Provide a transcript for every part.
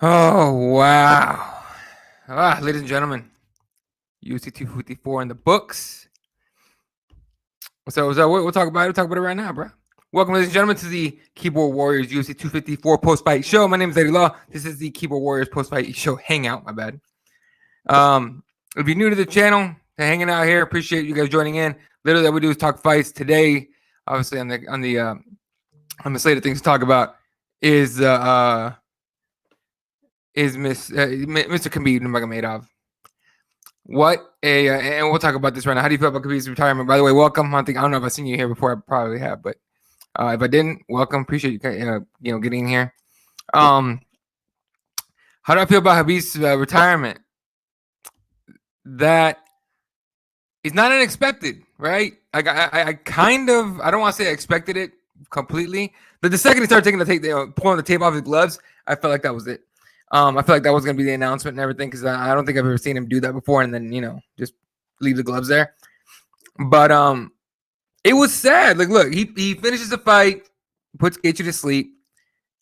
Oh, wow. Ladies and gentlemen, UFC 254 in the books. So we'll talk about it. We'll talk about it right now, bro. Welcome, ladies and gentlemen, to the Keyboard Warriors UFC 254 post-fight show. My name is Eddie Law. This is the Keyboard Warriors post-fight show Hangout. My bad. If you're new to the channel, hanging out here, appreciate you guys joining in. Literally, all we do is talk fights today. Obviously, on the slate of things to talk about is Mr. Khabib Nurmagomedov. And we'll talk about this right now. How do you feel about Khabib's retirement? By the way, welcome. I don't know if I've seen you here before. I probably have, but if I didn't, welcome. Appreciate you, getting in here. How do I feel about Khabib's retirement? That is not unexpected, right? I kind of, I don't want to say I expected it completely, but the second he started pulling the tape off his gloves, I felt like that was it. I feel like that was going to be the announcement and everything, because I don't think I've ever seen him do that before and then, just leave the gloves there. But it was sad. Like, look, he finishes the fight, puts Gaethje to sleep,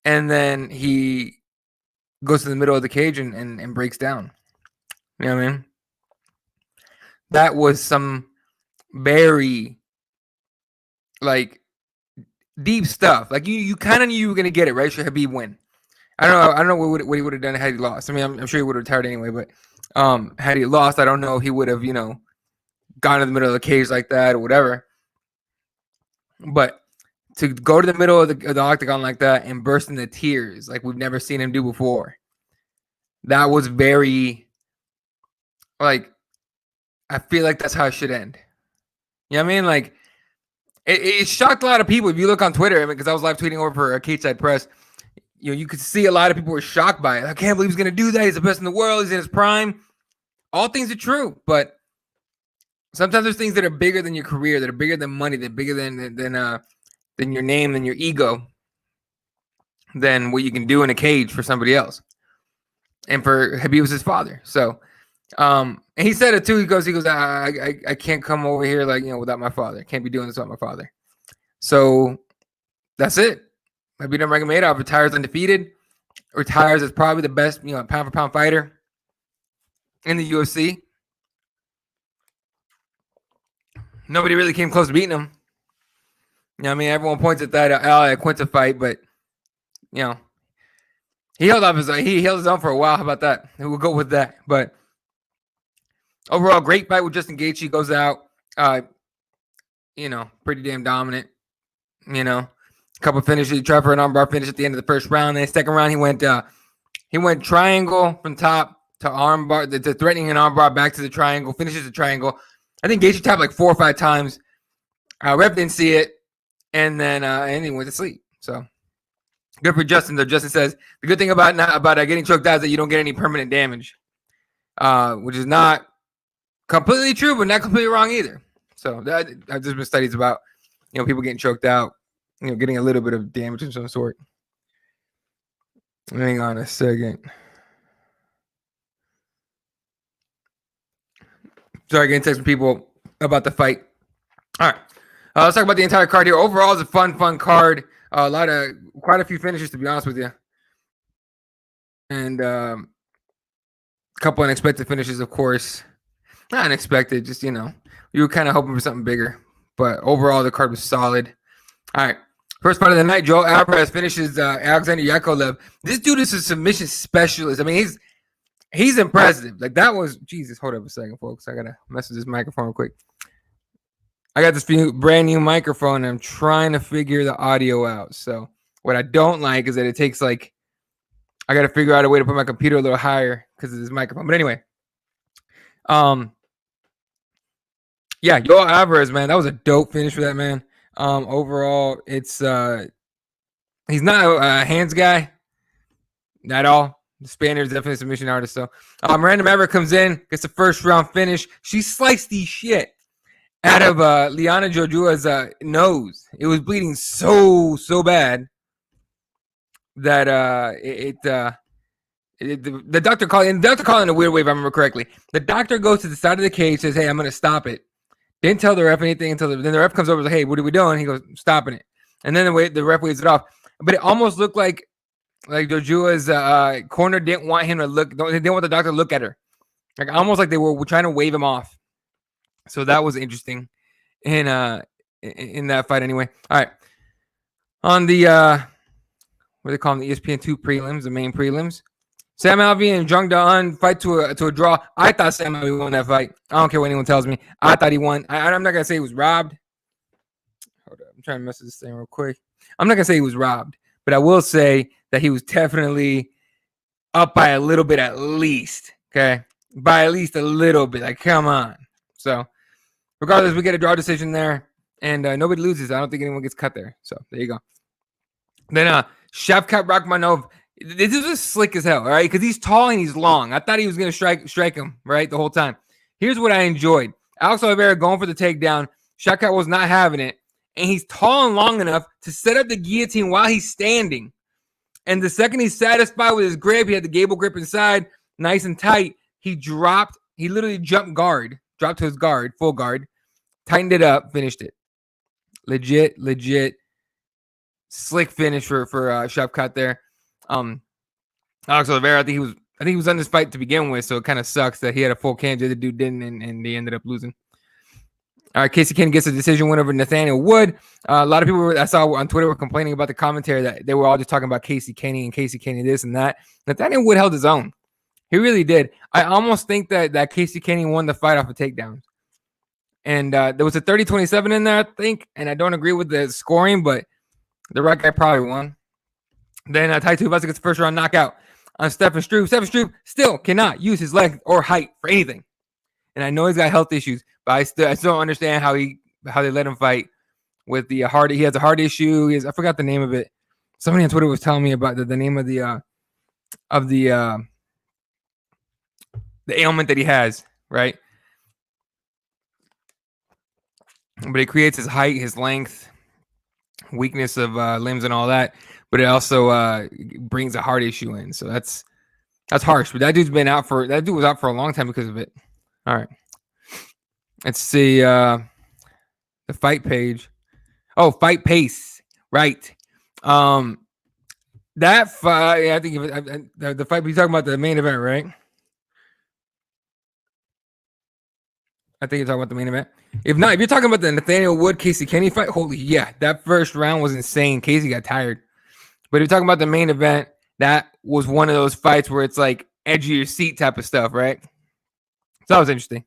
and then he goes to the middle of the cage and breaks down. You know what I mean? That was some very, like, deep stuff. Like, you kind of knew you were going to get it, right? Should Khabib win? I don't know what he would have done had he lost. I mean, I'm sure he would have retired anyway, but had he lost, I don't know if he would have, gone to the middle of the cage like that or whatever. But to go to the middle of the octagon like that and burst into tears like we've never seen him do before, that was very, like, I feel like that's how it should end. You know what I mean? Like, it shocked a lot of people. If you look on Twitter, because I was live tweeting over for Cage Side Press, you could see a lot of people were shocked by it. I can't believe he's going to do that. He's the best in the world. He's in his prime. All things are true, but sometimes there's things that are bigger than your career, that are bigger than money, that are bigger than your name, than your ego, than what you can do in a cage for somebody else. And for Khabib was his father. So, and he said it too. He goes, I can't come over here without my father. I can't be doing this without my father. So that's it. Khabib Nurmagomedov retires undefeated, retires as probably the best, pound for pound fighter in the UFC. Nobody really came close to beating him. I mean, everyone points at that Quinta fight, but he held his own for a while. How about that? We'll go with that. But overall, great fight with Justin Gaethje. Goes out, pretty damn dominant. Couple finishes. He tried for an armbar finish at the end of the first round. Then the second round, he went triangle from top to armbar, to threatening an armbar back to the triangle. Finishes the triangle. I think Gaethje tapped like 4 or 5 times. Ref didn't see it, and then he went to sleep. So good for Justin. Though Justin says the good thing about getting choked out is that you don't get any permanent damage, which is not completely true, but not completely wrong either. So there's been studies about people getting choked out, getting a little bit of damage of some sort. Hang on a second. Sorry, getting text from people about the fight. All right. Let's talk about the entire card here. Overall, it's a fun card. Quite a few finishes, to be honest with you. And a couple unexpected finishes, of course. Not unexpected, just, you were kind of hoping for something bigger. But overall, the card was solid. All right. First fight of the night, Joel Alvarez finishes Alexander Yakovlev. This dude is a submission specialist. I mean, he's impressive. Like, that was, Jesus, hold up a second, folks. I got to mess with this microphone real quick. I got this brand new microphone, and I'm trying to figure the audio out. So what I don't like is that it takes, I got to figure out a way to put my computer a little higher because of this microphone. But anyway, yeah, Joel Alvarez, man, that was a dope finish for that man. Overall, it's he's not a hands guy at all. The Spaniard's definitely a submission artist. So Miranda Maverick comes in, gets the first round finish. She sliced the shit out of Liana Jojua's nose. It was bleeding so bad that the doctor called in a weird way, if I remember correctly. The doctor goes to the side of the cage, says, "Hey, I'm gonna stop it." Didn't tell the ref anything until then the ref comes over and says, "Hey, what are we doing?" He goes, "Stopping it." And then the ref waves it off. But it almost looked like Like Jojua's corner didn't want him to look. They didn't want the doctor to look at her. Like almost like they were trying to wave him off. So that was interesting in that fight anyway. All right. On the what do they call them? The ESPN2 prelims, the main prelims. Sam Alvey and Jung Da-un fight to a draw. I thought Sam Alvey won that fight. I don't care what anyone tells me. I thought he won. I'm not gonna say he was robbed. Hold up, I'm trying to message this thing real quick. I'm not gonna say he was robbed, but I will say that he was definitely up by a little bit at least. Okay, by at least a little bit. Like, come on. So, regardless, we get a draw decision there, and nobody loses. I don't think anyone gets cut there. So there you go. Then Shavkat Rakhmonov. This is just slick as hell, all right? Because he's tall and he's long. I thought he was going to strike him, right, the whole time. Here's what I enjoyed. Alex Oliveira going for the takedown. Shavkat was not having it. And he's tall and long enough to set up the guillotine while he's standing. And the second he's satisfied with his grip, he had the gable grip inside, nice and tight. He literally jumped guard, dropped to his guard, full guard, tightened it up, finished it. Legit, slick finish for Shavkat there. Alex Oliveira, I think he was on this fight to begin with, so it kind of sucks that he had a full cage, the other dude didn't, and they ended up losing. All right, Casey Kenny gets a decision win over Nathaniel Wood. A lot of people I saw on Twitter were complaining about the commentary that they were all just talking about Casey Kenny this and that. Nathaniel Wood held his own. He really did. I almost think that Casey Kenny won the fight off of takedowns. And there was a 30-27 in there, I think, and I don't agree with the scoring, but the right guy probably won. Then Tai Tuivasa gets the first round knockout on Stefan Struve. Stefan Struve still cannot use his length or height for anything. And I know he's got health issues, but I still don't understand how they let him fight with the heart. He has a heart issue. I forgot the name of it. Somebody on Twitter was telling me about the name of the ailment that he has, right? But it creates his height, his length, weakness of limbs and all that. But it also brings a heart issue in. So that's harsh. But that dude was out for a long time because of it. All right. Let's see the fight page. Oh, Fight Pace. Right. That fight, I think the fight we're talking about the main event, right? I think you're talking about the main event. If not, if you're talking about the Nathaniel Wood Casey Kenny fight, holy yeah, that first round was insane. Casey got tired. But if you're talking about the main event, that was one of those fights where it's like edge of your seat type of stuff, right? So that was interesting.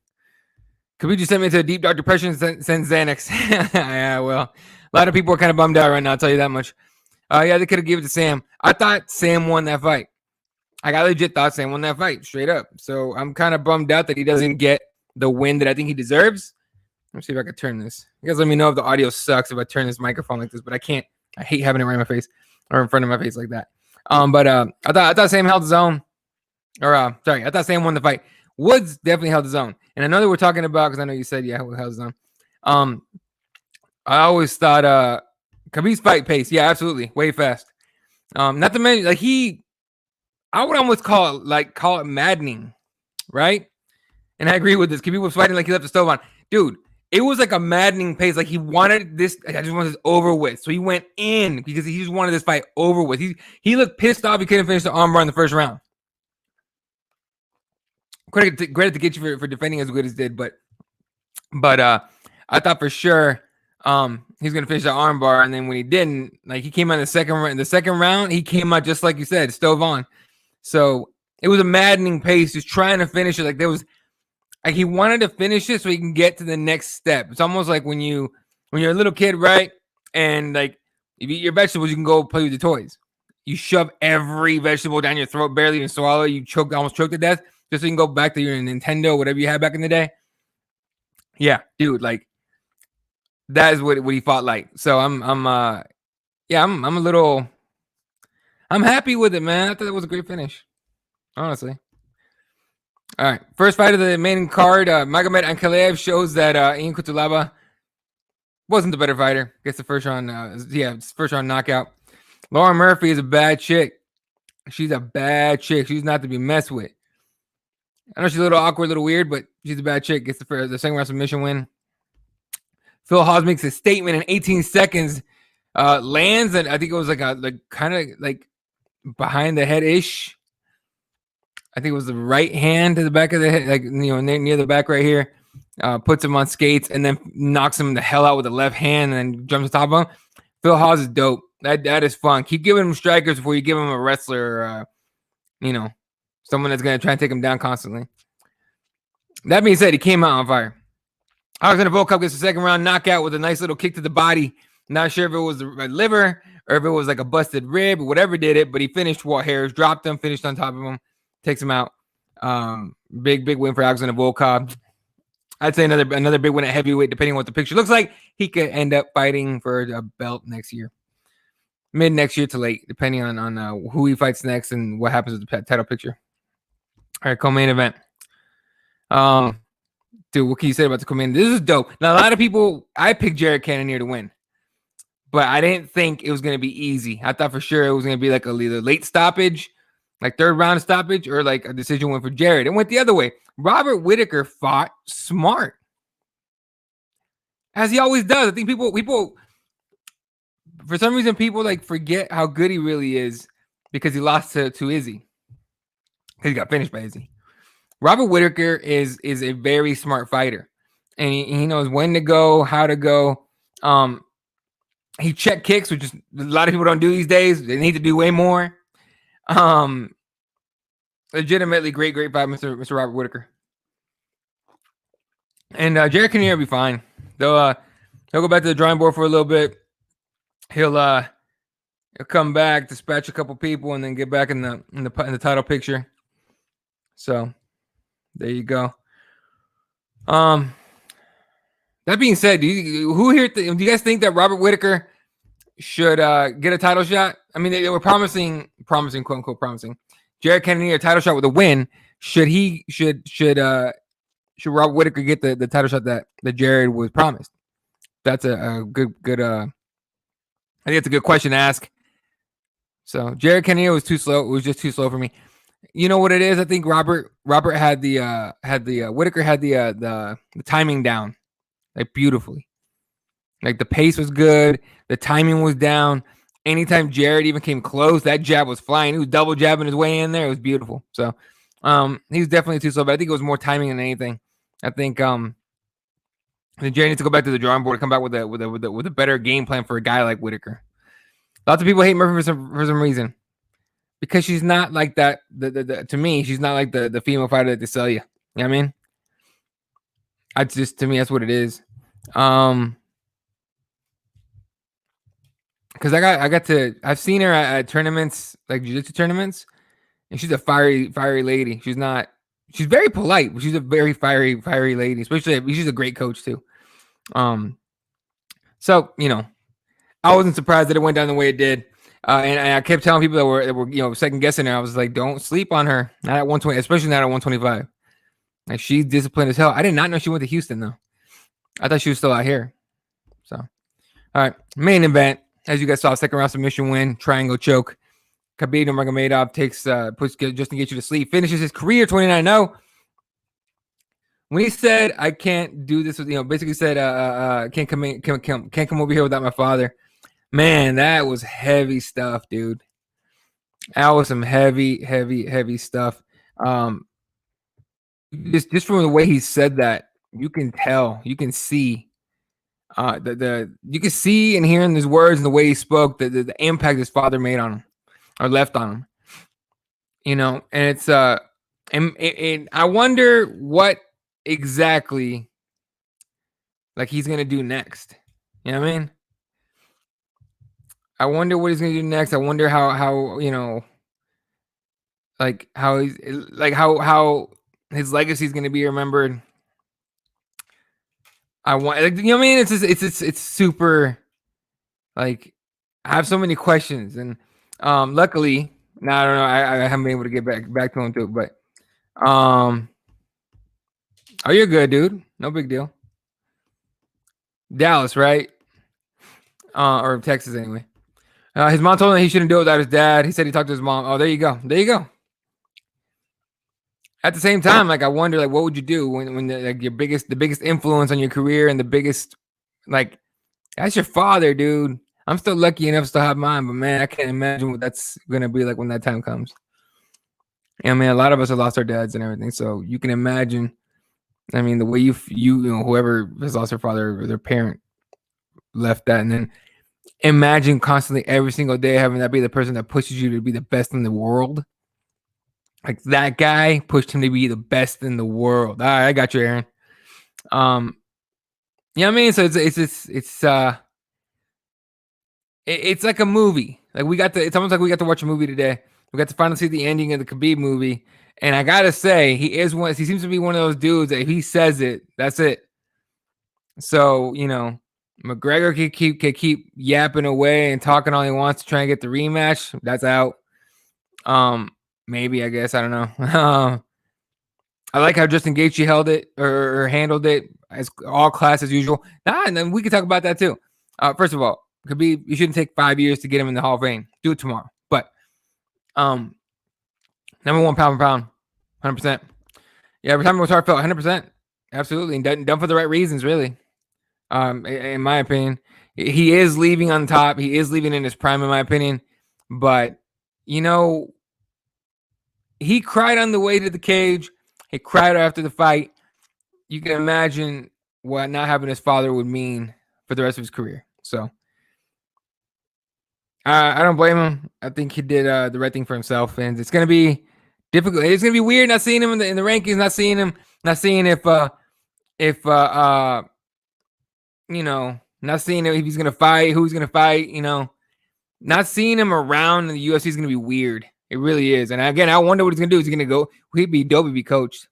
Khabib sent me into a deep dark depression since Xanax. Yeah, well, a lot of people are kind of bummed out right now, I'll tell you that much. Yeah, they could have given it to Sam. I thought Sam won that fight. I legit thought Sam won that fight, straight up. So I'm kind of bummed out that he doesn't get the win that I think he deserves. Let me see if I can turn this. You guys let me know if the audio sucks if I turn this microphone like this, but I can't. I hate having it right in my face or in front of my face like that. But I thought Sam held his own. I thought Sam won the fight. Woods definitely held his own. And I know that we're talking about, because I know you said, yeah, held his own. I always thought Khabib's fight pace, yeah, absolutely, way fast. Not to mention, like I would almost call it maddening, right? And I agree with this. Khabib was fighting like he left the stove on. Dude, it was like a maddening pace. Like he wanted this. I just wanted this over with. So he went in because he just wanted this fight over with. He looked pissed off. He couldn't finish the armbar in the first round. Credit to get you for defending as good as did, but I thought for sure he's gonna finish the armbar, and then when he didn't, like he came out in the second round, he came out just like you said, stove on. So it was a maddening pace, just trying to finish it. Like there was. Like he wanted to finish it so he can get to the next step. It's almost like when you're a little kid, right? And like if you eat your vegetables, you can go play with your toys. You shove every vegetable down your throat, barely even swallow. You almost choke to death, just so you can go back to your Nintendo, whatever you had back in the day. Yeah, dude, like that is what he fought like. So I'm a little, I'm happy with it, man. I thought it was a great finish, honestly. All right, first fight of the main card, Magomed Ankalaev shows that Ian Cutelaba wasn't the better fighter. Gets the first round, first round knockout. Lauren Murphy is a bad chick. She's a bad chick. She's not to be messed with. I know she's a little awkward, a little weird, but she's a bad chick. Gets the second round submission win. Phil Hawes makes a statement in 18 seconds, lands, and I think it was like behind the head ish. I think it was the right hand to the back of the head, like near the back right here. Puts him on skates and then knocks him the hell out with the left hand and then jumps on top of him. Phil Hawes is dope. That is fun. Keep giving him strikers before you give him a wrestler. Someone that's gonna try and take him down constantly. That being said, he came out on fire. Alexander Volkov gets a second round knockout with a nice little kick to the body. Not sure if it was the liver or if it was like a busted rib or whatever did it, but he finished Walt Harris, dropped him, finished on top of him, takes him out. Big win for Alexander Volkov. I'd say another big win at heavyweight, depending on what the picture looks like. He could end up fighting for a belt next year. Mid next year to late, depending on who he fights next and what happens with the title picture. All right, co-main event. Dude, what can you say about the co-main? This is dope. Now, a lot of people, I picked Jared Cannonier to win, but I didn't think it was going to be easy. I thought for sure it was going to be like a late stoppage, like third round stoppage, or like a decision win for Jared. It went the other way. Robert Whittaker fought smart, as he always does. I think people, for some reason, people like forget how good he really is because he lost to Izzy. He got finished by Izzy. Robert Whittaker is a very smart fighter, and he knows when to go, how to go. He check kicks, which is a lot of people don't do these days. They need to do way more. Legitimately great fight, Mr. Robert Whittaker. And Jared Cannonier will be fine. He'll go back to the drawing board for a little bit. He'll come back, dispatch a couple people, and then get back in the title picture. So there you go. That being said, do you guys think that Robert Whittaker should get a title shot? I mean, they were promising, quote unquote, promising Jared Cannonier a title shot with a win. Should Robert Whittaker get the title shot that Jared was promised? That's a good. I think it's a good question to ask. So Jared Cannonier was too slow. It was just too slow for me. You know what it is? I think Whittaker had the timing down, like beautifully. Like the pace was good, the timing was down. Anytime Jared even came close, that jab was flying. He was double jabbing his way in there. It was beautiful. So he was definitely too slow, but I think it was more timing than anything. I think Jared needs to go back to the drawing board and come back with a better game plan for a guy like Whittaker. Lots of people hate Murphy for some reason. Because she's not like that. To me, she's not like the female fighter that they sell you. You know what I mean? To me, that's what it is. Because I've seen her at tournaments, like jiu-jitsu tournaments, and she's a fiery lady. She's very polite, but she's a very fiery lady. Especially, she's a great coach too. So I wasn't surprised that it went down the way it did. And I kept telling people that were second guessing her. I was like, don't sleep on her. Not at 120, especially not at 125. Like she's disciplined as hell. I did not know she went to Houston though. I thought she was still out here. So, all right, main event. As you guys saw, second round submission win, triangle choke. Khabib Nurmagomedov puts Justin Gaethje to sleep, finishes his career 29-0. When he said, "I can't do this," basically said, "Can't come over here without my father." Man, that was heavy stuff, dude. That was some heavy stuff. Just from the way he said that, you can tell, you can see, you can see and hear in his words and the way he spoke the impact his father made on him or left on him. And it's and I wonder what exactly like he's gonna do next. You know what I mean? I wonder what he's gonna do next. I wonder how like how he's like how his legacy is gonna be remembered. I want what I mean. It's super. Like I have so many questions, and luckily now I don't know. I haven't been able to get back to him too, but oh, you're good, dude. No big deal. Dallas, right? Or Texas anyway. His mom told him he shouldn't do it without his dad. He said he talked to his mom. Oh, there you go. At the same time, like I wonder, like what would you do when the biggest influence on your career and the biggest, like that's your father, dude. I'm still lucky enough to still have mine, but man, I can't imagine what that's gonna be like when that time comes. And I mean, a lot of us have lost our dads and everything, so you can imagine. I mean, the way you know, whoever has lost their father or their parent left that, and then imagine constantly every single day having that be the person that pushes you to be the best in the world. Like that guy pushed him to be the best in the world. All right, I got you, Aaron. Yeah, I mean, so it's like a movie. Like it's almost like we got to watch a movie today. We got to finally see the ending of the Khabib movie, and I gotta say, he seems to be one of those dudes that if he says it, that's it. So McGregor can keep yapping away and talking all he wants to try and get the rematch. That's out. Maybe I guess I don't know. I like how Justin Gaethje held it or handled it as all class as usual. And then we can talk about that too. First of all, Khabib, you shouldn't take 5 years to get him in the Hall of Fame. Do it tomorrow. But number one pound for pound, 100%. Yeah, retirement was heartfelt, 100%. Absolutely, and done for the right reasons, really. In my opinion, he is leaving on top. He is leaving in his prime, in my opinion. But he cried on the way to the cage. He cried after the fight. You can imagine what not having his father would mean for the rest of his career. So I don't blame him. I think he did the right thing for himself, and it's going to be difficult. It's going to be weird not seeing him in the rankings, not seeing him, not seeing if not seeing if he's going to fight, who he's going to fight, not seeing him around in the UFC is going to be weird. It really is. And again, I wonder what he's going to do. Is he going to go? He'd be dope if he coached.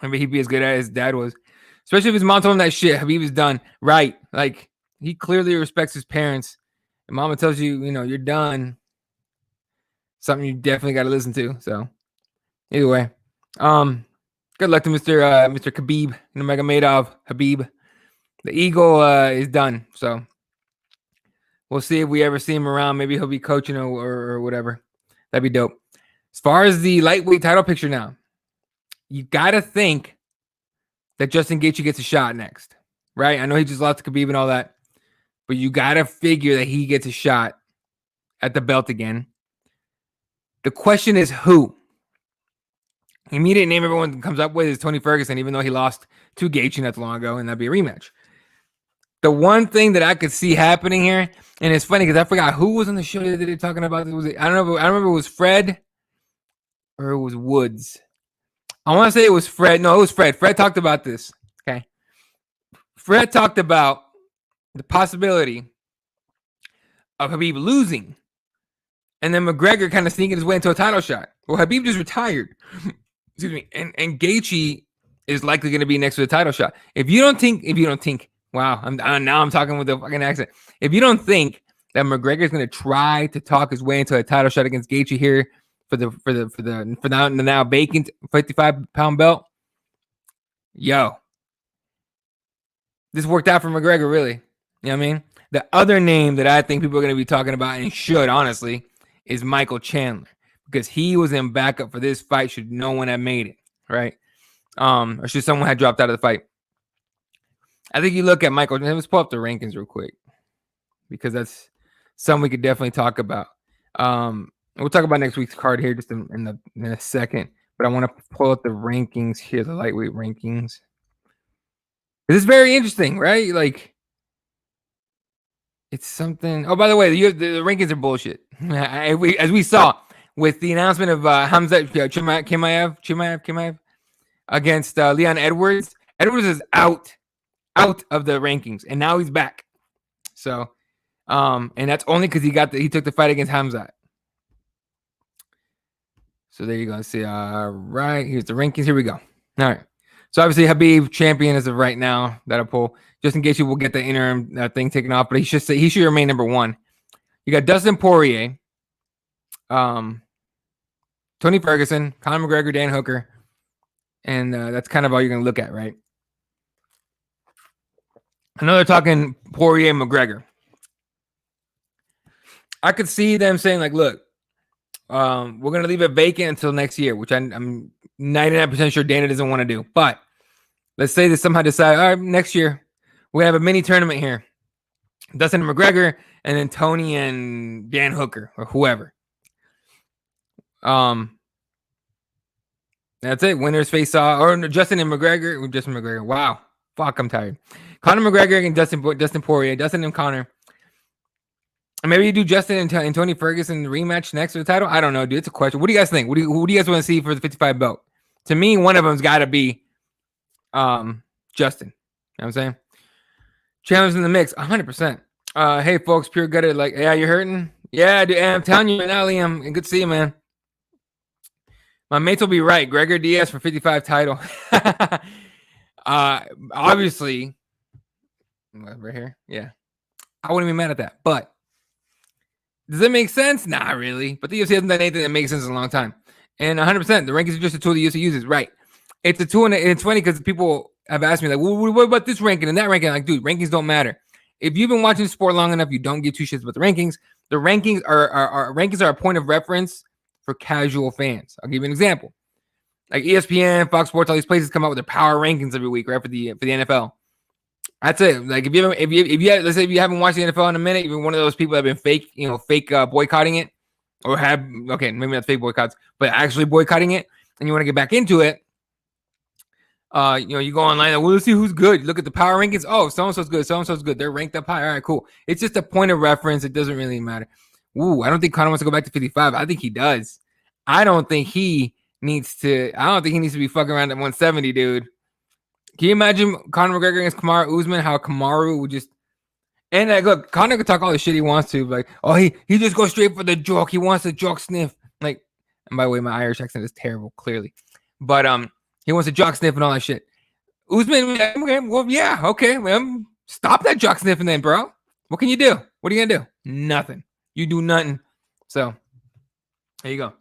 I mean, he'd be as good as his dad was. Especially if his mom told him that shit. Habib is done. Right. Like, he clearly respects his parents. And mama tells you, you're done. Something you definitely got to listen to. So, either way. Good luck to Mr. Khabib Nurmagomedov Habib. The Eagle is done. So, we'll see if we ever see him around. Maybe he'll be coaching or whatever. That'd be dope. As far as the lightweight title picture now, you got to think that Justin Gaethje gets a shot next, right? I know he just lost to Khabib and all that, but you got to figure that he gets a shot at the belt again. The question is who? The immediate name everyone comes up with is Tony Ferguson, even though he lost to Gaethje not too long ago, and that'd be a rematch. The one thing that I could see happening here, and it's funny because I forgot who was on the show that they were talking about. I don't know. I remember it was Fred or it was Woods. I want to say it was Fred. No, it was Fred. Fred talked about this. Okay. Fred talked about the possibility of Habib losing and then McGregor kind of sneaking his way into a title shot. Well, Habib just retired. Excuse me. And Gaethje is likely going to be next to the title shot. If you don't think, wow, I'm talking with a fucking accent. If you don't think that McGregor is going to try to talk his way into a title shot against Gaethje here for the now vacant 55-pound belt, yo, this worked out for McGregor, really. You know what I mean? The other name that I think people are going to be talking about and should honestly is Michael Chandler, because he was in backup for this fight should no one have made it, right? Or should someone have dropped out of the fight. I think you look at Michael. Let's pull up the rankings real quick because that's something we could definitely talk about. We'll talk about next week's card here just in a second. But I want to pull up the rankings here, the lightweight rankings. This is very interesting, right? Like, it's something. Oh, by the way, the rankings are bullshit. As we saw with the announcement of Hamza Chimaev against Leon Edwards. Edwards is out of the rankings, and now he's back. So, and that's only because he took the fight against Hamza. So there you go. Let's see. All right, here's the rankings. Here we go. All right. So obviously Habib champion as of right now. That'll pull. Just in case you will get the interim thing taken off, but he should remain number one. You got Dustin Poirier, Tony Ferguson, Conor McGregor, Dan Hooker, and that's kind of all you're gonna look at, right? I know they're talking Poirier and McGregor. I could see them saying, like, look, we're going to leave it vacant until next year, which I'm 99% sure Dana doesn't want to do. But let's say they somehow decide, all right, next year, we're going to have a mini tournament here. Dustin and McGregor, and then Tony and Dan Hooker or whoever. That's it. Winners face off, or Justin and McGregor. Justin McGregor. Wow. Fuck, I'm tired. Conor McGregor and Dustin Poirier. Dustin and Conor. And maybe you do Justin and Tony Ferguson rematch next for the title. I don't know, dude. It's a question. What do you guys think? Who do you guys want to see for the 55 belt? To me, one of them's got to be Justin. You know what I'm saying? Chandler's in the mix, 100%. Hey, folks, pure gutted. Like, yeah, you're hurting? Yeah, dude. I'm telling you right now, Liam. Good to see you, man. My mates will be right. Gregor Diaz for 55 title. Obviously, right here. Yeah. I wouldn't be mad at that. But does it make sense? Not really. But the UFC hasn't done anything that makes sense in a long time. And 100%, the rankings are just a tool the UFC uses. Right. It's a tool, and it's funny because people have asked me, like, well, what about this ranking and that ranking? I'm like, dude, rankings don't matter. If you've been watching sport long enough, you don't give two shits about the rankings. The rankings are a point of reference for casual fans. I'll give you an example. Like ESPN, Fox Sports, all these places come out with their power rankings every week, right? For the NFL. That's it. Like let's say if you haven't watched the NFL in a minute, you're one of those people that have been fake boycotting it, or maybe not fake boycotts, but actually boycotting it, and you want to get back into it. You go online. Well, let's see who's good. Look at the power rankings. Oh, so and so's good. So and so's good. They're ranked up high. All right, cool. It's just a point of reference. It doesn't really matter. Ooh, I don't think Conor wants to go back to 55. I think he does. I don't think he needs to be fucking around at 170, dude. Can you imagine Conor McGregor against Kamaru Usman? How Kamaru would just look, Conor could talk all the shit he wants to, like, oh, he just goes straight for the joke. He wants the joke sniff. Like, and by the way, my Irish accent is terrible, clearly. But he wants a jock sniff and all that shit. Usman, okay, well, yeah, okay, man. Stop that jock sniffing then, bro. What can you do? What are you gonna do? Nothing. You do nothing. So there you go.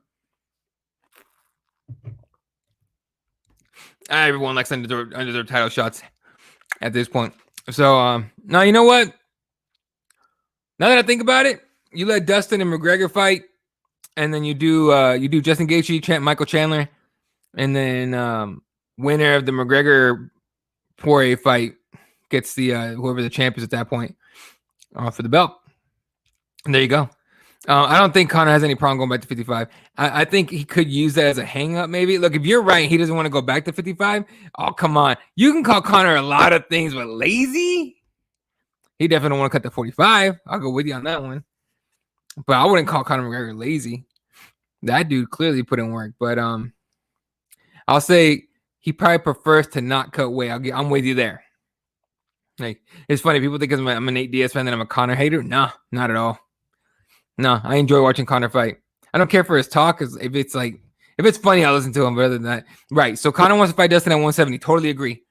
Everyone likes undeserved title shots at this point. So now you know what? Now that I think about it, you let Dustin and McGregor fight, and then you do Justin Gaethje, Michael Chandler, and then winner of the McGregor Poirier fight gets the whoever the champ is at that point for the belt. And there you go. I don't think Conor has any problem going back to 55. I think he could use that as a hang-up, maybe. Look, if you're right, he doesn't want to go back to 55. Oh, come on. You can call Conor a lot of things, but lazy? He definitely don't want to cut to 45. I'll go with you on that one. But I wouldn't call Conor McGregor lazy. That dude clearly put in work. But I'll say he probably prefers to not cut weight. I'm with you there. Like, it's funny. People think I'm an Nate Diaz fan that I'm a Conor hater. Nah, not at all. No, I enjoy watching Conor fight. I don't care for his talk, because if it's funny, I'll listen to him. But other than that, right. So Conor wants to fight Dustin at 170. Totally agree.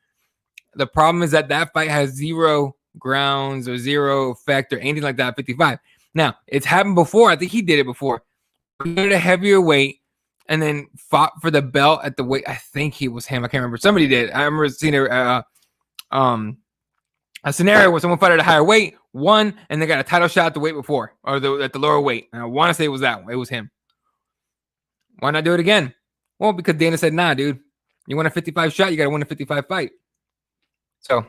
The problem is that fight has 0 grounds or 0 effect or anything like that at 55. Now, it's happened before. I think he did it before. He did a heavier weight and then fought for the belt at the weight. I think he was him. I can't remember. Somebody did. I remember seeing a scenario where someone fought at a higher weight, won, and they got a title shot at the weight before, or at the lower weight. And I want to say it was that one. It was him. Why not do it again? Well, because Dana said, nah, dude. You want a 55 shot, you got to win a 55 fight. So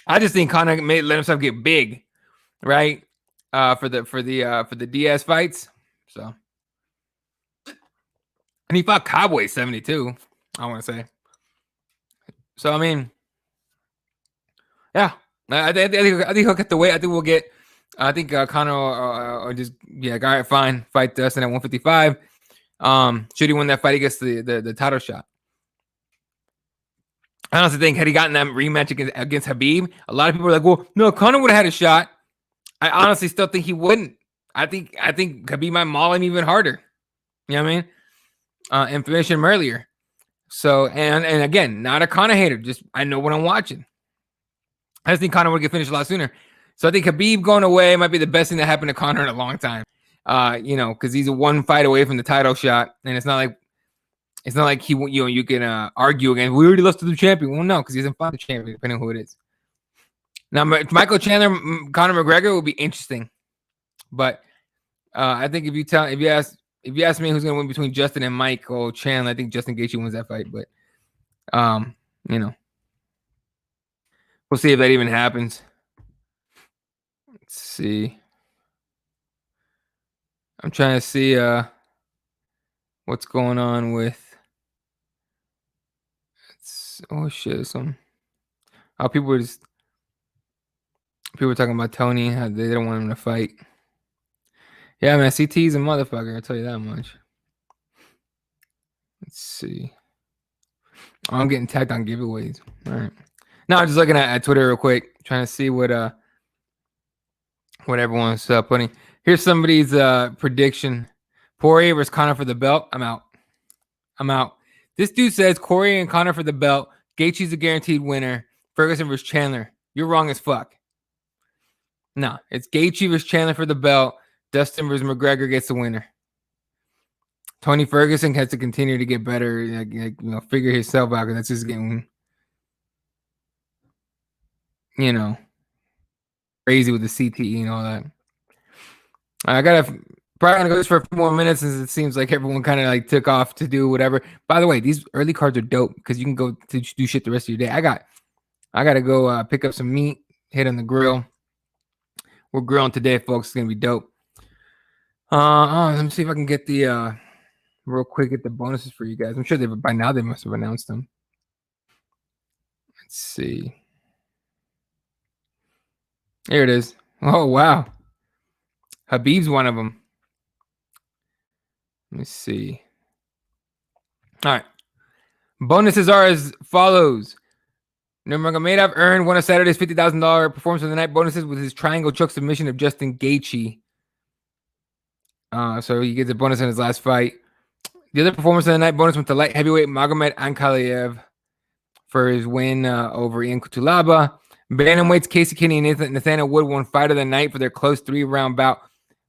I just think Conor may let himself get big, right? For the Diaz fights. So, and he fought Cowboy 72, I want to say. So, I mean, yeah. I think he'll get the weight. I think we'll get. I think Conor or just all right, fine, fight Dustin at 155. Should he win that fight, he gets the title shot. I honestly think had he gotten that rematch against Khabib, a lot of people are like, well, no, Conor would have had a shot. I honestly still think he wouldn't. I think Khabib might maul him even harder. You know what I mean? And finish him earlier. So and again, not a Conor hater. Just I know what I'm watching. I just think Conor would get finished a lot sooner. So I think Khabib going away might be the best thing that happened to Conor in a long time. Because he's a one fight away from the title shot, and it's not like he you can argue again. We already lost to the champion. Well, no, because he hasn't fought the champion, depending on who it is. Now, Michael Chandler, Conor McGregor would be interesting, but I think if you ask me who's going to win between Justin and Michael Chandler, I think Justin Gaethje wins that fight. But we'll see if that even happens. Let's see. I'm trying to see what's going on with. Oh shit! People were talking about Tony. How they don't want him to fight. Yeah, man. CT's a motherfucker. I'll tell you that much. Let's see. Oh, I'm getting tagged on giveaways. All right. No, I'm just looking at Twitter real quick, trying to see what everyone's putting. Here's somebody's prediction: Poirier versus Conor for the belt. I'm out. This dude says Poirier and Conor for the belt. Gaethje's a guaranteed winner. Ferguson versus Chandler. You're wrong as fuck. No, it's Gaethje versus Chandler for the belt. Dustin versus McGregor gets the winner. Tony Ferguson has to continue to get better, figure himself out, because that's just getting, crazy with the CTE and all that. I gotta probably gonna go this for a few more minutes, since it seems like everyone kind of like took off to do whatever. By the way, these early cards are dope because you can go to do shit the rest of your day. I gotta go pick up some meat, hit on the grill. We're grilling today, folks. It's gonna be dope. Let me see if I can get the real quick, get the bonuses for you guys. I'm sure by now they must have announced them. Let's see. Here it is. Oh wow, Habib's one of them. Let me see. All right. Bonuses are as follows. Nurmagomedov earned one of Saturday's $50,000 performance of the night bonuses with his triangle choke submission of Justin Gaethje. So he gets a bonus in his last fight. The other performance of the night bonus went to light heavyweight Magomed Ankalaev for his win over Ian Kutulaba. Bantamweights Casey Kinney and Nathaniel Wood won fight of the night for their close 3-round bout.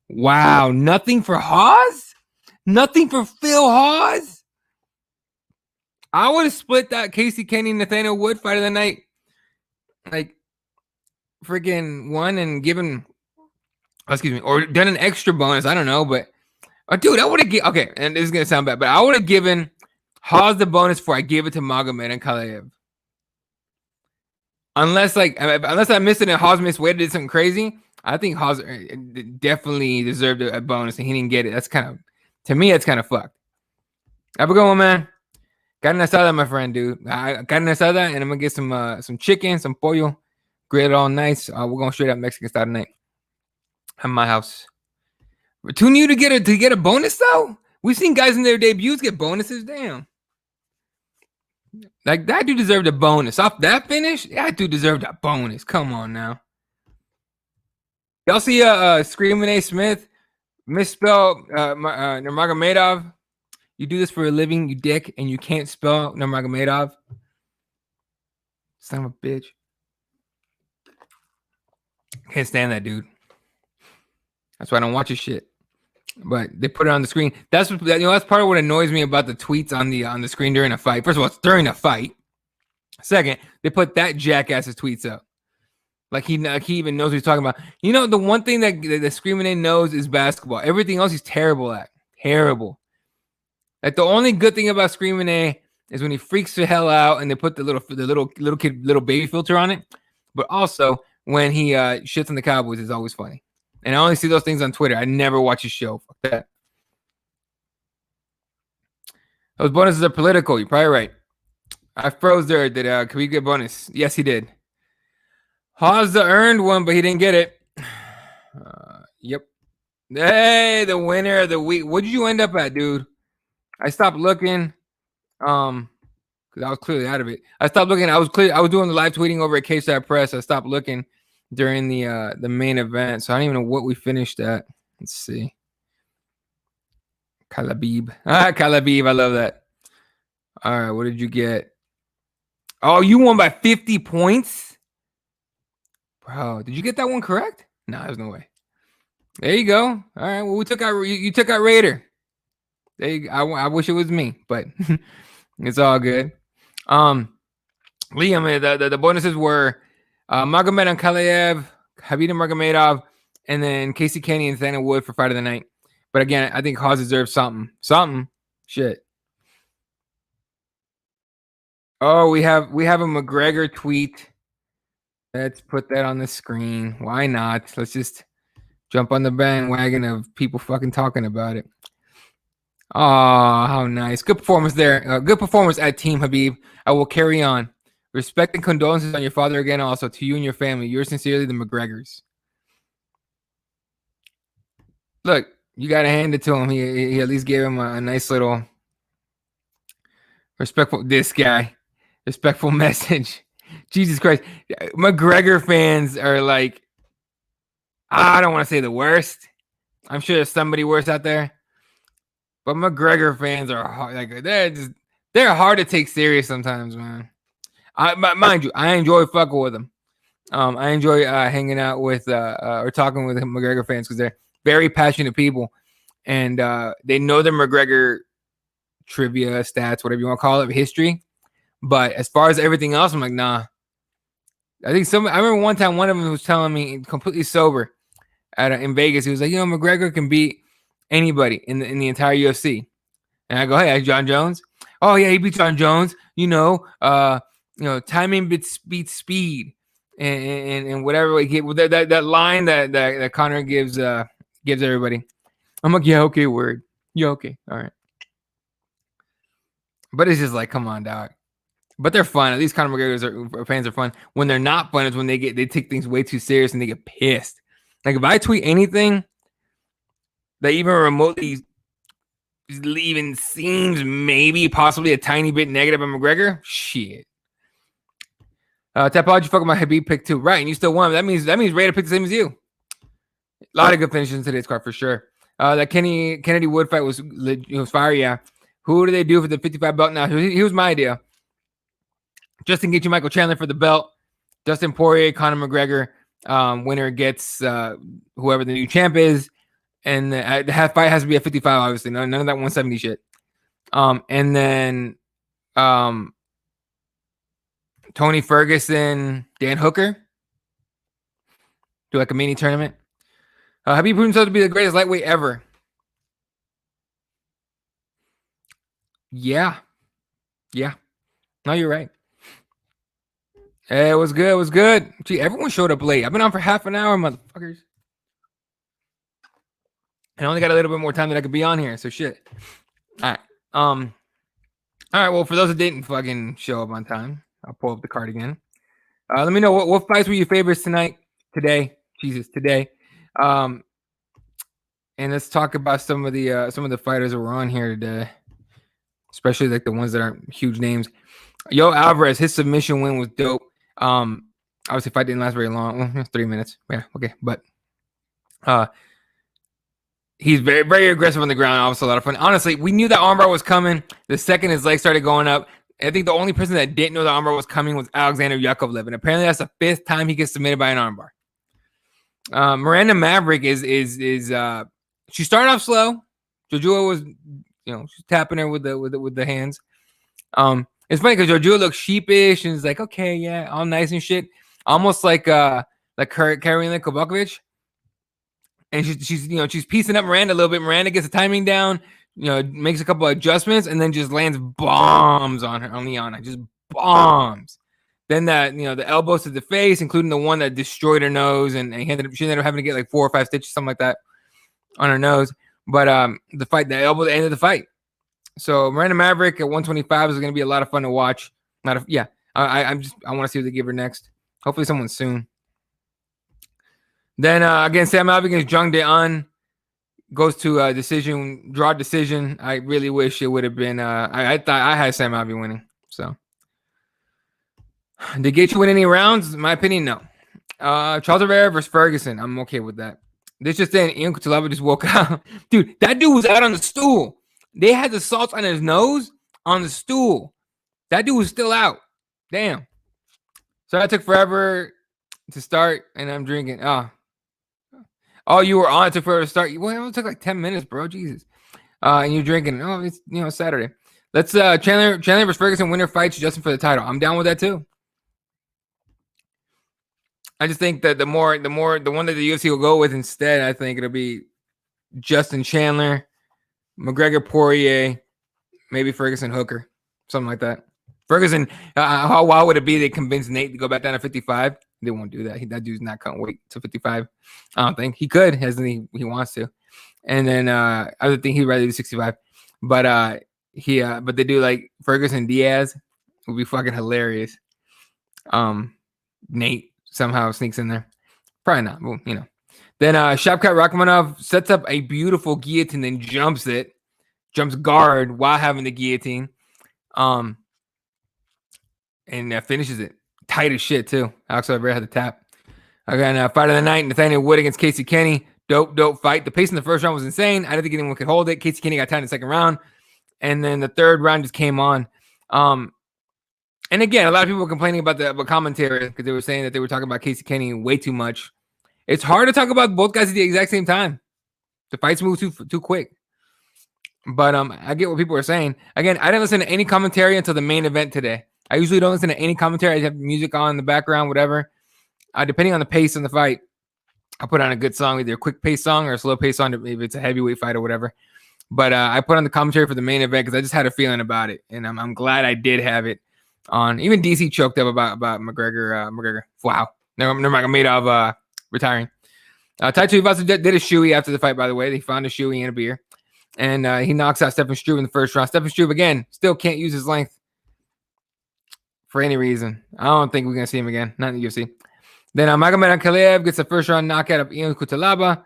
Wow, nothing for Hawes? Nothing for Phil Hawes? I would have split that Casey Kinney and Nathaniel Wood fight of the night. Like, freaking one and given, or done an extra bonus. I don't know, but dude, I would have given, okay, and this is going to sound bad, but I would have given Hawes the bonus before I gave it to Magomed Ankalaev. Unless I missed it and Hawes missed weight, did something crazy. I think Hawes definitely deserved a bonus and he didn't get it. That's kind of, to me, that's kind of fucked. Have a good one, man. Carne asada, my friend, dude. Carne asada, and I'm gonna get some chicken, some pollo, grill it all nice. We're going straight up Mexican style tonight at my house. We're too new to get a bonus though. We've seen guys in their debuts get bonuses. Damn. Like, that dude deserved a bonus. Off that finish, that dude deserved a bonus. Come on now. Y'all see Screaming A. Smith misspell Nurmagomedov? You do this for a living, you dick, and you can't spell Nurmagomedov? Son of a bitch. Can't stand that dude. That's why I don't watch his shit. But they put it on the screen. That's part of what annoys me about the tweets on the screen during a fight. First of all, it's during a fight. Second, they put that jackass's tweets up. Like he even knows what he's talking about. The one thing that the Screaming A knows is basketball. Everything else he's terrible at. Terrible. Like, the only good thing about Screaming A is when he freaks the hell out and they put the little baby filter on it. But also when he shits on the Cowboys is always funny. And I only see those things on Twitter. I never watch his show. Fuck that. Those bonuses are political. You're probably right. I froze there. Can we get a bonus? Yes, he did. Hawes earned one, but he didn't get it. Yep. Hey, the winner of the week. What did you end up at, dude? I stopped looking. Because I was clearly out of it. I stopped looking. I was doing the live tweeting over at K-Side Press. I stopped looking during the main event, so I don't even know what we finished at. Let's see. Kalabib. Kalabib. I love that. All right, what did you get? Oh, you won by 50 points? Bro, did you get that one correct? No, there's no way. There you go. All right, well, you took out Raider. There you go. I wish it was me, but it's all good. Liam, the bonuses were Magomed Ankalaev, Khabib Nurmagomedov, and then Casey Kenny and Nathaniel Wood for fight of the night. But again, I think Hawes deserves something. Shit. Oh, we have a McGregor tweet Let's put that on the screen. Why not? Let's just jump on the bandwagon of people fucking talking about it. Oh, how nice. Good performance there. Good performance at Team Habib. I will carry on. Respect and condolences on your father again, also to you and your family. Yours sincerely, the McGregors. Look, you got to hand it to him. He at least gave him a nice little respectful. This guy, respectful message. Jesus Christ. McGregor fans are like, I don't want to say the worst. I'm sure there's somebody worse out there. But McGregor fans are hard, like they're hard to take serious sometimes, man. Mind you, I enjoy fucking with them. I enjoy hanging out with or talking with McGregor fans because they're very passionate people, and they know their McGregor trivia, stats, whatever you want to call it, history. But as far as everything else, I'm like, nah. I remember one time one of them was telling me completely sober in Vegas. He was like, McGregor can beat anybody in the entire UFC. And I go, hey, John Jones. Oh yeah, he beat John Jones. Timing beats speed, and whatever we get with that line that Connor gives everybody. I'm like, yeah, okay, word. Yeah, okay, all right. But it's just like, come on, dog. But they're fun. At least Conor McGregor's fans are fun. When they're not fun is when they take things way too serious and they get pissed. Like if I tweet anything that even remotely even seems maybe possibly a tiny bit negative on McGregor, shit. Tapology fucking my Habib pick too. Right, and you still won. That means Raider picked the same as you. A lot of good finishes in today's card for sure. That Kennedy Wood fight was fire, yeah. Who do they do for the 55 belt now? Here's my idea. Justin Gaethje, Michael Chandler for the belt. Dustin Poirier, Conor McGregor. Winner gets whoever the new champ is. And the fight has to be at 55, obviously. None of that 170 shit. And then Tony Ferguson, Dan Hooker. Do like a mini tournament. Have you proven himself to be the greatest lightweight ever? Yeah. No, you're right. It was good. It was good. Gee, everyone showed up late. I've been on for half an hour, motherfuckers. I only got a little bit more time that I could be on here, so shit. All right. All right. Well, for those that didn't fucking show up on time, I'll pull up the card again. Let me know what fights were your favorites today. And let's talk about some of the fighters that were on here today, especially like the ones that aren't huge names. Yo Alvarez, his submission win was dope. Obviously, fight didn't last very long, 3 minutes. Yeah, okay, but he's very, very aggressive on the ground. Also, a lot of fun. Honestly, we knew that armbar was coming. The second his legs started going up, I think the only person that didn't know the armbar was coming was Alexander Yakovlev, and apparently that's the 5th time he gets submitted by an armbar. Miranda Maverick is she started off slow. Jojua was, she's tapping her with the hands. It's funny because Jojua looks sheepish and is like, okay, yeah, all nice and shit, almost like Karolina Kowalkiewicz. And she's piecing up Miranda a little bit. Miranda gets the timing down, makes a couple of adjustments, and then just lands bombs on Liana, just bombs. Then the elbows to the face, including the one that destroyed her nose, and she ended up having to get like 4 or 5 stitches, something like that, on her nose. But the elbow ended the fight. So Miranda Maverick at 125 is going to be a lot of fun to watch. I want to see what they give her next. Hopefully someone soon. Then again, Sam Alvey against Jung De-un goes to a draw decision. I really wish it would have been. I thought I had Sam Alvey winning. So did Gaethje win any rounds? In my opinion, no. Charles Oliveira versus Ferguson. I'm okay with that. This just then, Ian Cutelaba just woke up. Dude, that dude was out on the stool. They had the salts on his nose on the stool. That dude was still out. Damn. So that took forever to start, and I'm drinking. Oh, you were on. It took forever to start. Well, it only took like 10 minutes, bro. Jesus. And you're drinking. Oh, it's Saturday. Let's Chandler versus Ferguson winner fights Justin for the title. I'm down with that too. I just think that the one that the UFC will go with instead, I think it'll be Justin Chandler, McGregor Poirier, maybe Ferguson Hooker, something like that. Ferguson, how wild would it be they convince Nate to go back down to 55? They won't do that. That dude's not cutting weight to 55. I don't think he could. Hasn't he wants to. And then I would think he'd rather do 65. But but they do like Ferguson Diaz would be fucking hilarious. Nate somehow sneaks in there. Probably not. Well, Then Shavkat Rakhmonov sets up a beautiful guillotine, then jumps guard while having the guillotine. And finishes it. Tight as shit, too. Alex Oliveira had the tap. Again, fight of the night, Nathaniel Wood against Casey Kenny. Dope fight. The pace in the first round was insane. I didn't think anyone could hold it. Casey Kenny got tied in the second round. And then the third round just came on. And again, a lot of people were complaining about the commentary because they were saying that they were talking about Casey Kenny way too much. It's hard to talk about both guys at the exact same time. The fights move too quick. But I get what people are saying. Again, I didn't listen to any commentary until the main event today. I usually don't listen to any commentary. I just have music on in the background, whatever. Depending on the pace in the fight, I'll put on a good song, either a quick pace song or a slow pace song if it's a heavyweight fight or whatever. But I put on the commentary for the main event because I just had a feeling about it. And I'm glad I did have it on. Even DC choked up about McGregor. Wow. Never mind. I made of retiring. Taito Ivasa did a shoey after the fight, by the way. They found a shoey and a beer. And he knocks out Stefan Struve in the first round. Stefan Struve, again, still can't use his length for any reason. I don't think we're going to see him again. Not in the UFC. Then Magomed Ankalaev gets the first round knockout of Ion Cutelaba.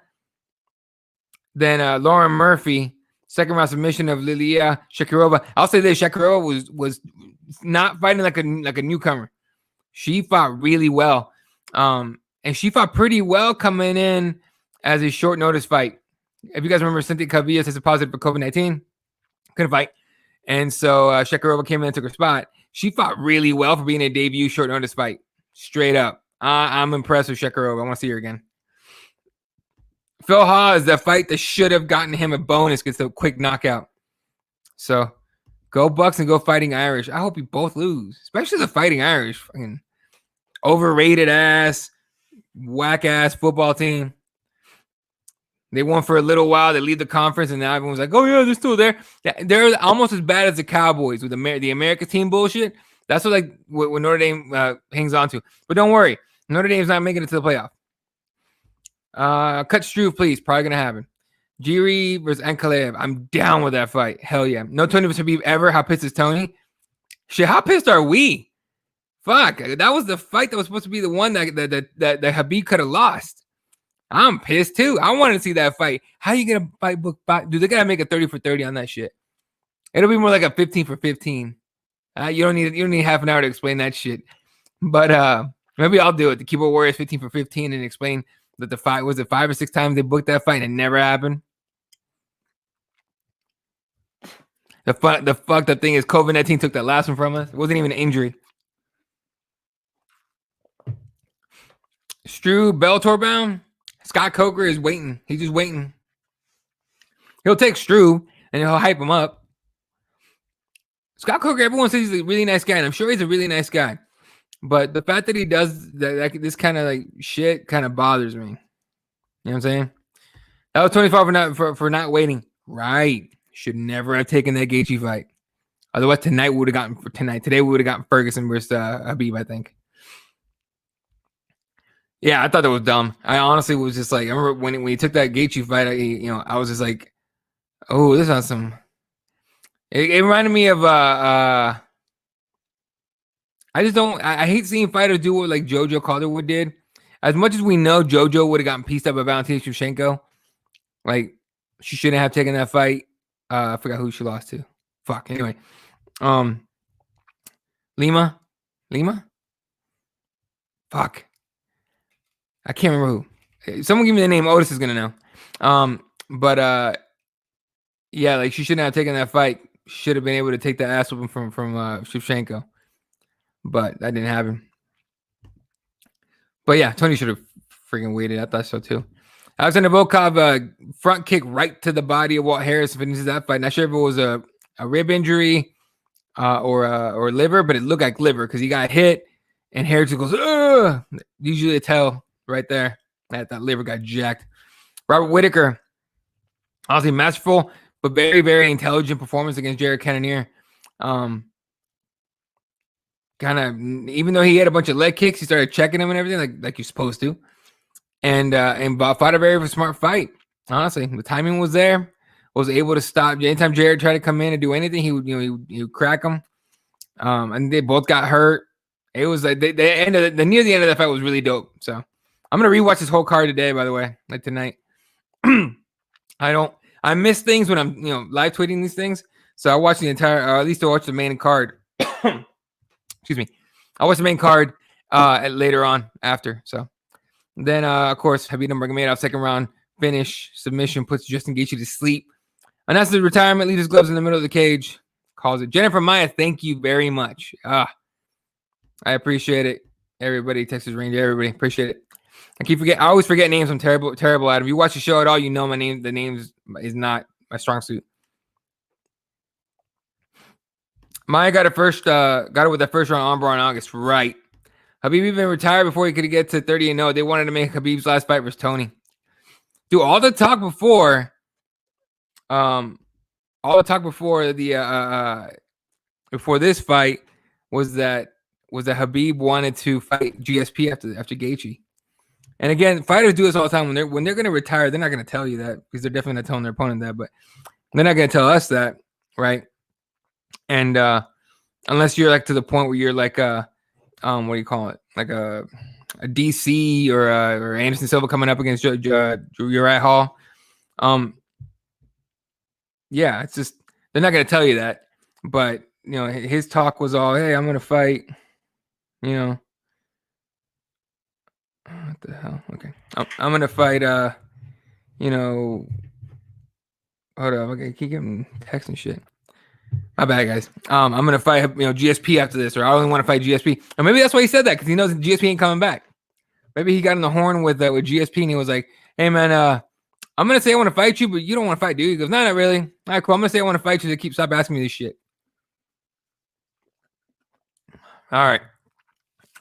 Then Lauren Murphy, second round submission of Lilia Shakirova. I'll say this, Shakirova was not fighting like a newcomer. She fought really well. And she fought pretty well coming in as a short notice fight. If you guys remember, Cynthia Calvillo tested positive for COVID-19. Couldn't fight. And so Shakirova came in and took her spot. She fought really well for being a debut short notice fight. Straight up. I'm impressed with Shakirova. I want to see her again. Phil Haas, that fight that should have gotten him a bonus, gets a quick knockout. So go Bucks and go Fighting Irish. I hope you both lose, especially the Fighting Irish. Fucking overrated ass, whack ass football team. They won for a little while. They leave the conference, and now everyone's like, "Oh yeah, they're still there." Yeah, they're almost as bad as the Cowboys with the America team bullshit. That's what Notre Dame hangs on to. But don't worry, Notre Dame's not making it to the playoff. Cut Struve, please. Probably gonna happen. Jiri versus Ankalaev. I'm down with that fight. Hell yeah. No Tony versus Habib ever. How pissed is Tony? Shit, how pissed are we? Fuck. That was the fight that was supposed to be the one that Habib could have lost. I'm pissed too. I wanted to see that fight. How you gonna fight book? Dude, they gotta make a 30 for 30 on that shit. It'll be more like a 15 for 15. You don't need half an hour to explain that shit. But maybe I'll do it. The Keyboard Warriors 15 for 15 and explain that the fight was it 5 or 6 times they booked that fight and it never happened. The fucked up thing is COVID-19 took that last one from us. It wasn't even an injury. Struve Bellator bound. Scott Coker is waiting. He's just waiting. He'll take Struve and he'll hype him up. Scott Coker, everyone says he's a really nice guy, and I'm sure he's a really nice guy. But the fact that he does this kind of like shit kind of bothers me. You know what I'm saying? That was 25 for not waiting. Right. Should never have taken that Gaethje fight. Otherwise, today we would have gotten Ferguson versus Habib, I think. Yeah, I thought that was dumb. I honestly was just like, I remember when he took that Gaethje fight, I was just like, oh, this is some. It reminded me of I hate seeing fighters do what like JoJo Calderwood did. As much as we know JoJo would have gotten pieced up by Valentina Shevchenko, like she shouldn't have taken that fight. I forgot who she lost to. Fuck. Anyway, Lima. Fuck. I can't remember who. Someone give me the name. Otis is gonna know. But yeah, like she shouldn't have taken that fight. Should have been able to take that ass whooping from Shevchenko, but that didn't happen. But yeah, Tony should have freaking waited. I thought so too. Alexander Volkov front kick right to the body of Walt Harris finishes that fight. Not sure if it was a rib injury or liver, but it looked like liver because he got hit and Harris goes, ugh! Usually a tell right there that liver got jacked. Robert Whittaker, honestly masterful, but very, very intelligent performance against Jared Cannonier. kind of, even though he had a bunch of leg kicks, he started checking him and everything like you're supposed to. And fought a very smart fight. Honestly, the timing was there. Was able to stop. Anytime Jared tried to come in and do anything, he would crack him. And they both got hurt. It was like they ended near the end of that fight was really dope. So I'm gonna rewatch this whole card today. By the way, like tonight. I miss things when I'm live tweeting these things. So I watched the entire, or at least I watched the main card. Excuse me. I watched the main card later on after. So then, of course, Khabib Nurmagomedov second round finish submission puts Justin Gaethje to sleep. Announces the retirement, leaves his gloves in the middle of the cage, calls it. Jennifer Maya, thank you very much. I appreciate it. Everybody, Texas Ranger, everybody, appreciate it. I always forget names. I'm terrible at them. If you watch the show at all, you know my name. The names is not my strong suit. Maya got it with that first round armbar in August, right? Khabib even retired before he could get to 30-0. They wanted to make Khabib's last fight versus Tony. Dude, all the talk before this fight was that Khabib wanted to fight GSP after Gaethje. And again, fighters do this all the time when they're going to retire. They're not going to tell you that because they're definitely not telling their opponent that, but they're not going to tell us that, right? And unless you're like to the point where you're like what do you call it? Like a DC or Anderson Silva coming up against Uriah Hall. Yeah, it's just they're not going to tell you that. But his talk was all, "Hey, I'm going to fight." What the hell? Okay, I'm going to fight. Hold up. Okay, keep getting texts and shit. My bad, guys. I'm going to fight GSP after this, or I only want to fight GSP. Or maybe that's why he said that, because he knows GSP ain't coming back. Maybe he got in the horn with GSP and he was like, "Hey, man, I'm going to say I want to fight you, but you don't want to fight, dude." He goes, "No, not really." All right, cool. I'm going to say I want to fight you to stop asking me this shit. All right.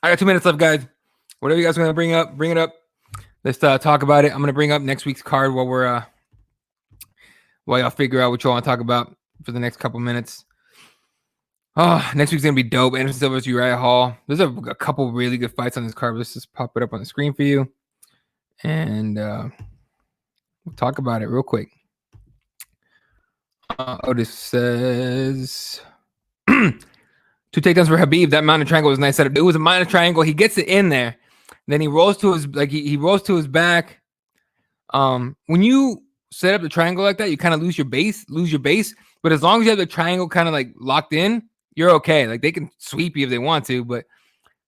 I got 2 minutes left, guys. Whatever you guys want to bring it up. Let's talk about it. I'm going to bring up next week's card while y'all figure out what you want to talk about for the next couple minutes. Oh, next week's going to be dope. Anderson Silva versus Uriah Hall. There's a couple really good fights on this card. Let's just pop it up on the screen for you. And we'll talk about it real quick. Otis says 2 takedowns for Khabib. That mounted triangle was a nice setup. It was a mounted triangle. He gets it in there. Then he rolls to his he rolls to his back. When you set up the triangle like that, you kind of lose your base. But as long as you have the triangle kind of like locked in, you're okay. Like they can sweep you if they want to, but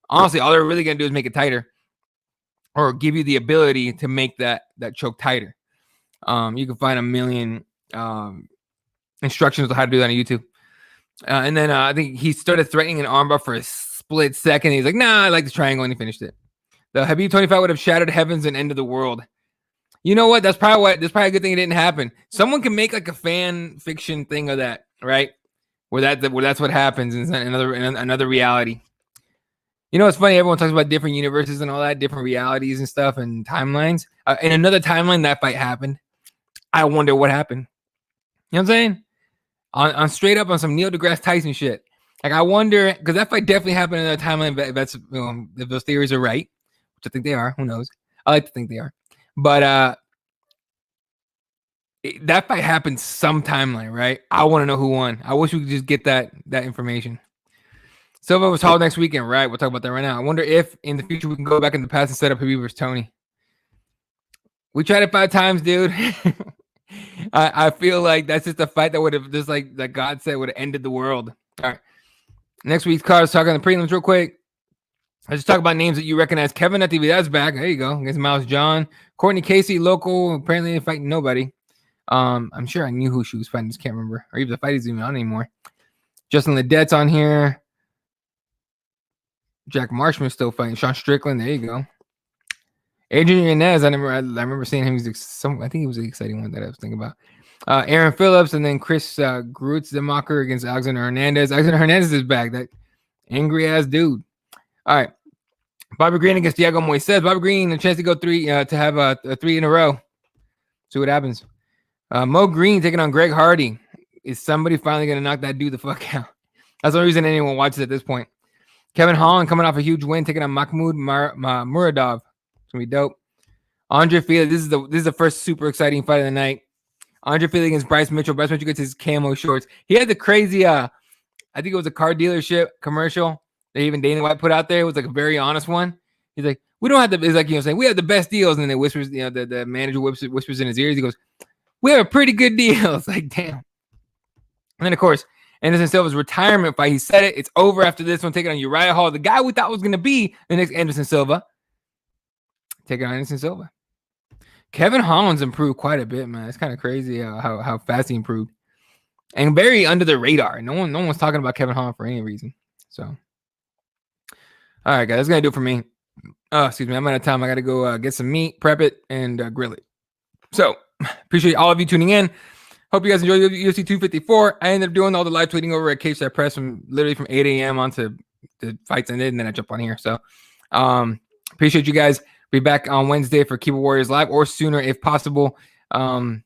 honestly, all they're really gonna do is make it tighter, or give you the ability to make that choke tighter. You can find a million instructions on how to do that on YouTube. And then I think he started threatening an armbar for a split second. He's like, "Nah, I like the triangle," and he finished it. The Khabib 25 would have shattered heavens and ended the world. You know what? That's probably a good thing it didn't happen. Someone can make like a fan fiction thing of that, right? Where that's what happens in another reality. It's funny. Everyone talks about different universes and all that, different realities and stuff and timelines. In another timeline, that fight happened. I wonder what happened. You know what I'm saying? On straight up on some Neil deGrasse Tyson shit. Like I wonder, because that fight definitely happened in another timeline. If those theories are right, which I think they are. Who knows? I like to think they are. But that fight happened some timeline, right? I want to know who won. I wish we could just get that information. Silva was hauled next weekend, right? We'll talk about that right now. I wonder if in the future we can go back in the past and set up Khabib versus Tony. We tried it 5 times, dude. I feel like that's just a fight that would have just like God said would have ended the world. All right. Next week's card is talking the prelims real quick. Let's just talk about names that you recognize. Kevin Natividad's back. There you go. Against Miles John. Courtney Casey, local. Apparently ain't fighting nobody. I'm sure I knew who she was fighting. Just can't remember. Or even the fight isn't even on anymore. Justin Ledette's on here. Jack Marshman's still fighting. Sean Strickland. There you go. Adrian Yanez. I remember seeing him. I think he was an exciting one that I was thinking about. Aaron Phillips and then Chris Gruetzemacher against Alexander Hernandez. Alexander Hernandez is back. That angry ass dude. All right. Bobby Green against Diego Moises. Bobby Green, a chance to go 3 to have a 3 in a row. See what happens. Mo Green taking on Greg Hardy. Is somebody finally going to knock that dude the fuck out? That's the only reason anyone watches at this point. Kevin Holland coming off a huge win, taking on Mahmoud Muradov. It's gonna be dope. Andre Fili, this is the first super exciting fight of the night. Andre Fili against Bryce Mitchell. Bryce Mitchell gets his camo shorts. He had the crazy, I think it was a car dealership commercial that even Dana White put out there. It was like a very honest one. He's like, we don't have the, it's like, saying we have the best deals. And then they whispers, the manager whispers in his ears. He goes, we have a pretty good deal. It's like, damn. And then, of course, Anderson Silva's retirement fight. He said it. It's over after this one, taking on Uriah Hall. The guy we thought was going to be the next Anderson Silva. Taking on Anderson Silva. Kevin Holland's improved quite a bit, man. It's kind of crazy how fast he improved. And very under the radar. No one's talking about Kevin Holland for any reason. So, all right, guys. That's going to do it for me. Oh, excuse me. I'm out of time. I got to go get some meat, prep it, and grill it. So, appreciate all of you tuning in. Hope you guys enjoyed UFC 254. I ended up doing all the live tweeting over at Cage Press from 8 a.m. onto the fights ended, and then I jump on here. So, appreciate you guys. Be back on Wednesday for Keyboard Warriors Live, or sooner if possible. What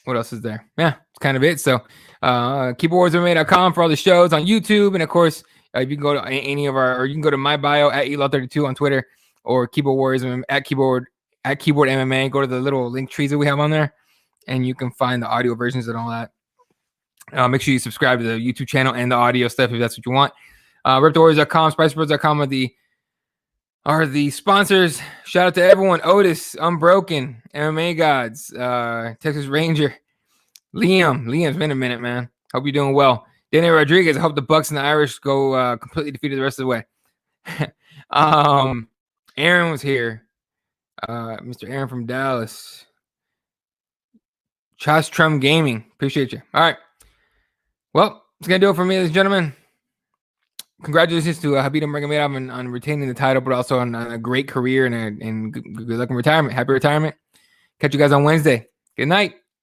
else is there? Yeah, it's kind of it. So, keyboardwarriorsmma.com for all the shows on YouTube, and of course, you can go to any of our, or you can go to my bio at Elaw32 on Twitter, or Keyboard Warriors at Keyboard MMA. Go to the little link trees that we have on there, and you can find the audio versions and all that. Make sure you subscribe to the YouTube channel and the audio stuff if that's what you want. RepTheWarriors.com, SpiceBirds.com are the sponsors. Shout out to everyone. Otis, Unbroken, MMA Gods, Texas Ranger, Liam. Liam's been a minute, man. Hope you're doing well. Danny Rodriguez. I hope the Bucks and the Irish go completely defeated the rest of the way. Aaron was here. Mr. Aaron from Dallas. Josh Trum Gaming. Appreciate you. All right. Well, it's going to do it for me, ladies and gentlemen. Congratulations to Habib Nurmagomedov on retaining the title, but also on a great career and good luck in retirement. Happy retirement. Catch you guys on Wednesday. Good night.